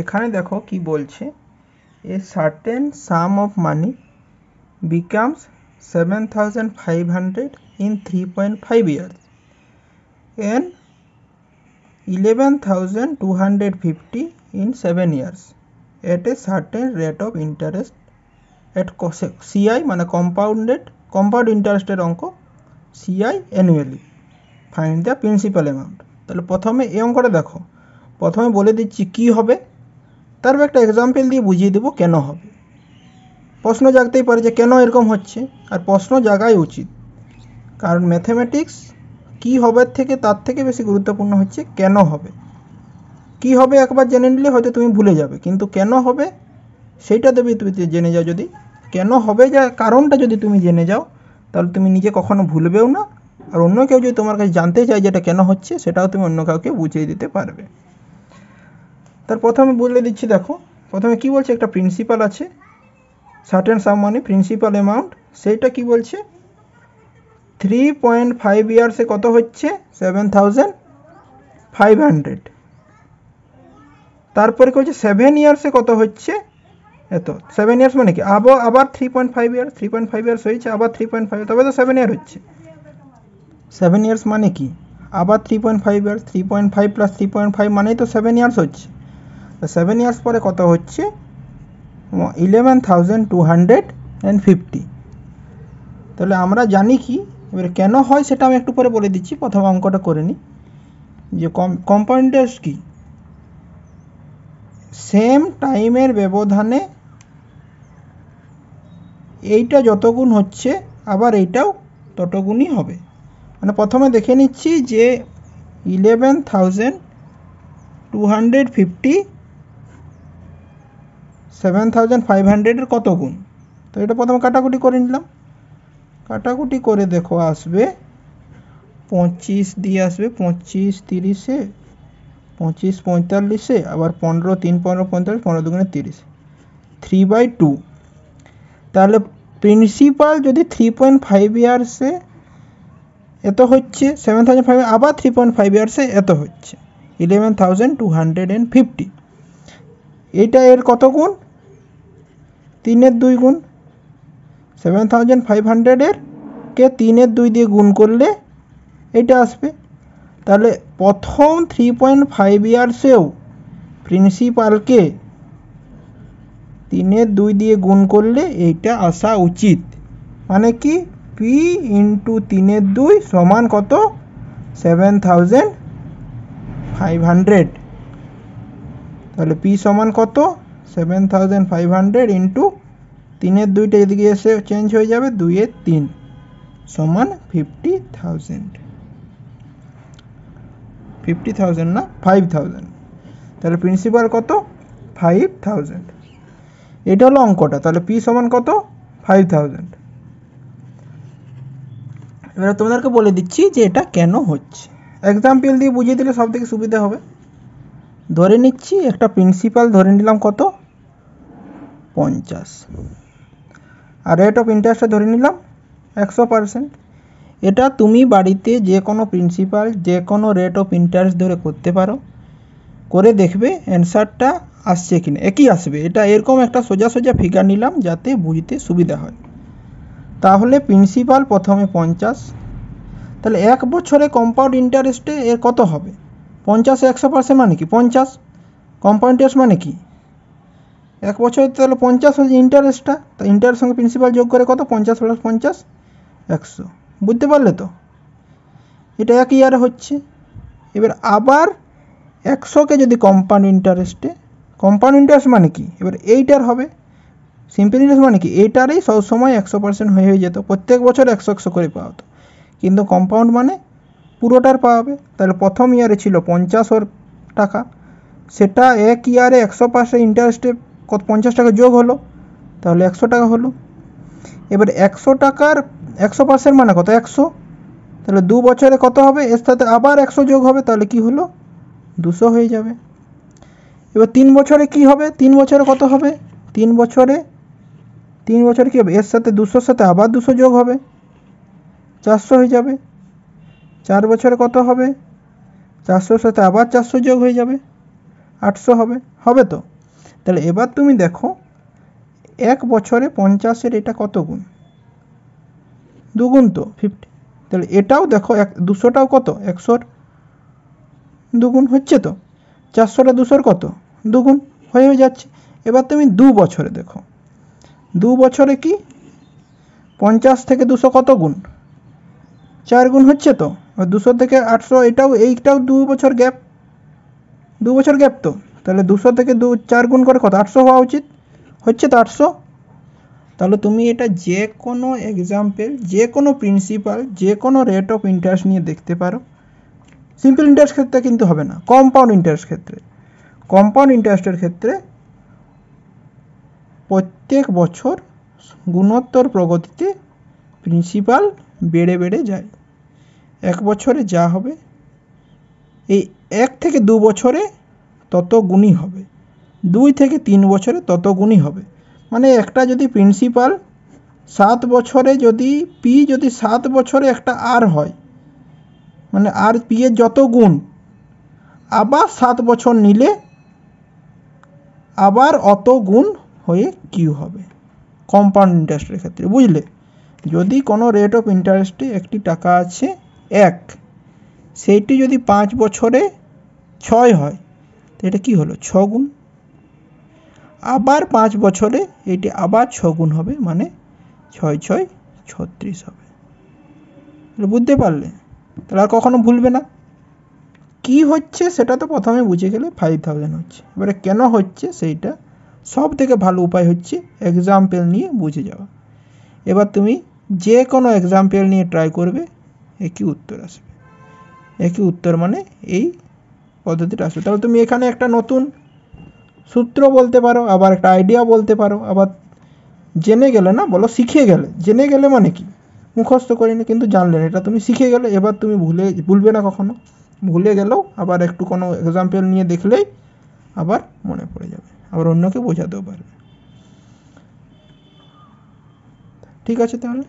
এখানে দেখো কি বলছে, a certain sum of money becomes 7,500 in 3.5 years and 11,250 in 7 years at a certain rate of interest at CI মানে compound ইন্টারেস্টের অঙ্ক CI annually. Find the principal amount. তাহলে প্রথমে এই অঙ্কটা দেখো, প্রথমে বলে দিচ্ছি কি হবে, তারপর একটা এক্সাম্পল দিয়ে বুঝিয়ে দেবো কেন হবে। প্রশ্ন জাগতেই পারে যে কেন এরকম হচ্ছে, আর প্রশ্ন জাগাই উচিত, কারণ ম্যাথমেটিক্স কি হবে থেকে তার থেকে বেশি গুরুত্বপূর্ণ হচ্ছে কেন হবে। কি হবে একবার জেনে নিলে হয়তো তুমি ভুলে যাবে, কিন্তু কেন হবে সেইটা তুমি জেনে যাও। যদি কেন হবে যা কারণটা যদি তুমি জেনে যাও, তাহলে তুমি নিজে কখনো ভুলবেও না, আর অন্য কেউ যদি তোমার কাছে জানতে চায় যেটা কেন হচ্ছে, সেটাও তুমি অন্য কাউকে বুঝিয়ে দিতে পারবে। তার প্রথমে বলে দিচ্ছি, দেখো প্রথমে কি বলছে, একটা প্রিন্সিপাল আছে সার্টেন সাম মানে প্রিন্সিপাল অ্যামাউন্ট, সেইটা কি বলছে 3.5 ইয়ার্সে কত হচ্ছে 7,500। তারপরে কি হচ্ছে 7 ইয়ার্সে কত হচ্ছে এত। 7 ইয়ার্স মানে কি আবার 3.5 ইয়ার্স, 3.5 ইয়ার্স হয়েছে আবার 3.5, তবে তো 7 ইয়ার হচ্ছে। 7 ইয়ার্স মানে কি আবার 3.5 ইয়ার্স, 3.5 প্লাস 3.5 মানেই তো 7 ইয়ার্স হচ্ছে। 7 ইয়ার্স পরে কত হচ্ছে 11,250। তাহলে আমরা জানি কি, এবার কেন হয় সেটা আমি একটু পরে বলে দিচ্ছি, প্রথম অঙ্কটা করে নিই। যে কম্পাউন্ড ইন্টারেস্ট কি, সেম টাইমের ব্যবধানে এইটা যত গুণ হচ্ছে আবার এইটাও তত গুণই হবে। মানে প্রথমে দেখে নিচ্ছি যে 11,250 7,500-এর কত গুণ। তো এটা প্রথমে কাটাকুটি করে নিলাম, কাটাকুটি করে দেখো আসবে 25 দিয়ে আসবে, 25 30-এ, 25 45-এ, আবার 15 3 15 45, 15 দুগুণে 30, 3/2। তাহলে প্রিন্সিপাল যদি 3.5 ইয়ার্সে এত হচ্ছে 7,500, আবার 3.5 ইয়ার্সে এত হচ্ছে 11,250। এইটা এর কত গুণ, 3-এর 2 গুণ। 7,500-এর কে 3-এর 2 দিয়ে গুণ করলে এটা আসবে। তাহলে প্রথম 3.5 ইয়ার্সেও প্রিন্সিপালকে 3-এর 2 দিয়ে গুণ করলে এইটা আসা উচিত। মানে কি পি ইন্টু 3-এর 2 সমান কত 7,500। তাহলে পি সমান কত 7,500 ইন্টু 3-এর 2টা এদিকে এসে চেঞ্জ হয়ে যাবে, 2-এর 3 সমান 50,000। 50,000 না 5,000। তাহলে প্রিন্সিপাল কত 5,000। এটা হলো অঙ্কটা। তাহলে পি সমান কত 5,000। এবার তোমাদেরকে বলে দিচ্ছি যে এটা কেন হচ্ছে, এক্সাম্পল দিয়ে বুঝিয়ে দিলে সব থেকে সুবিধা হবে। ধরে নিচ্ছি একটা প্রিন্সিপাল ধরে নিলাম কত 50, আর রেট অফ ইন্টারেস্টটা ধরে নিলাম 100%। এটা তুমি বাড়িতে যে কোনো প্রিন্সিপাল যে কোনো রেট অফ ইন্টারেস্ট ধরে করতে পারো, করে দেখবে অ্যান্সারটা আসছে কিনা, একই আসবে। এটা এরকম একটা সোজা সোজা ফিগার নিলাম যাতে বুঝতে সুবিধা হয়। তাহলে প্রিন্সিপাল প্রথমে 50, তাহলে এক বছরে কম্পাউন্ড ইন্টারেস্টে এর কত হবে 50 100% মানে কি 50। কম্পাউন্ড ইন্টারেস্ট মানে কি এক বছরে, তাহলে 50 হচ্ছে ইন্টারেস্টটা, তো ইন্টারেস্ট সঙ্গে প্রিন্সিপাল যোগ করে কত 50 প্লাস 50 100। বুঝতে পারলে তো, এটা এক ইয়ারে হচ্ছে। এবার আবার 100কে যদি কম্পাউন্ড ইন্টারেস্টে, কম্পাউন্ড ইন্টারেস্ট মানে কি এবার এইটার হবে, সিম্পল ইন্টারেস্ট মানে কি এইটারই সবসময় 100% হয়ে যেত, প্রত্যেক বছর 100 করে পাওয়া হতো, কিন্তু কম্পাউন্ড মানে পুরোটার পাওয়াবে। তাহলে প্রথম ইয়ারে ছিল 50 টাকা, সেটা এক ইয়ারে 100% ইন্টারেস্টে কত 50 টাকা যোগ হলো, তাহলে 100 টাকা হলো। এবার 100 টাকার 100% মানে কত 100, তাহলে 2 বছরে কত হবে, এর সাথে আবার 100 যোগ হবে, তাহলে কি হলো 200 হয়ে যাবে। এবার 3 বছরে কি হবে, 3 বছরে কত হবে, 3 বছরে কি হবে, এর সাথে 200-র সাথে আবার 200 যোগ হবে 400 হয়ে যাবে। 4 বছরে কত হবে, 400-র সাথে আবার 400 যোগ হয়ে যাবে 800 হবে, হবে তো? তাহলে এবার তুমি দেখো 1 বছরে 50-এর এটা কত গুণ? দুগুণ তো 50। তাহলে এটাও দেখো 200টাও কত? 100-র দুগুণ হচ্ছে তো। 400টা 200-র কত? দুগুণ হয়ে যাচ্ছে। এবার তুমি 2 বছরে দেখো, 2 বছরে কি 50 থেকে 200 কত গুণ? 4 গুণ হচ্ছে তো। 200 থেকে 800 এইটাও 2 বছর গ্যাপ, 2 বছর গ্যাপ তো। তাহলে 200 থেকে 4 গুণ করে কত? 800 হওয়া উচিত, হচ্ছে তো 800। তাহলে তুমি এটা যে কোনো এক্সাম্পল, যে কোনো প্রিন্সিপাল, যে কোনো রেট অফ ইন্টারেস্ট নিয়ে দেখতে পারো। সিম্পল ইন্টারেস্ট ক্ষেত্রে কিন্তু হবে না, কম্পাউন্ড ইন্টারেস্ট ক্ষেত্রে। কম্পাউন্ড ইন্টারেস্টের ক্ষেত্রে প্রত্যেক বছর গুণোত্তর প্রগতিতে প্রিন্সিপাল বেড়ে বেড়ে যায়। 1 বছরে যা হবে এই 1 থেকে 2 বছরে তত গুণই হবে, 2 থেকে 3 বছরে তত গুণই হবে। মানে একটা যদি প্রিন্সিপাল 7 বছরে যদি পি যদি 7 বছরে একটা আর হয়, মানে আর পি এর যত গুণ, আবার 7 বছর নিলে আবার অত গুণ হয়ে কিউ হবে কম্পাউন্ড ইন্টারেস্টের ক্ষেত্রে, বুঝলে? যদি কোনো রেট অফ ইন্টারেস্টে একটি টাকা আছে 1, সেইটি যদি 5 বছরে 6 হয়, তো এটা কি হলো? 6 গুণ। আবার 5 বছরে এটি আবার 6 গুণ হবে, মানে 6 6 36 হবে। বুঝতে পারলে? তাহলে আর কখনো ভুলবে না। কি হচ্ছে সেটা তো প্রথমে বুঝে গেলে 5000 হচ্ছে। এবারে কেন হচ্ছে সেইটা সব থেকে ভালো উপায় হচ্ছে এক্সাম্পল নিয়ে বুঝে যাওয়া। এবার তুমি যে কোনো এক্সাম্পল নিয়ে ট্রাই করবে, একই উত্তর আসবে। একই উত্তর মানে এই পদ্ধতিটা আসবে। তাহলে তুমি এখানে একটা নতুন সূত্র বলতে পারো, আবার একটা আইডিয়া বলতে পারো, আবার জেনে গেলে না, বলো শিখে গেলে। জেনে গেলে মানে কি? মুখস্থ করিনি কিন্তু জানলে, এটা তুমি শিখে গেলে। এবার তুমি ভুলবে না কখনো। ভুলে গেলেও আবার একটু কোনো এক্সাম্পল নিয়ে দেখলেই আবার মনে পড়ে যাবে, আবার অন্যকে বোঝাতেও পারবে। ঠিক আছে তাহলে।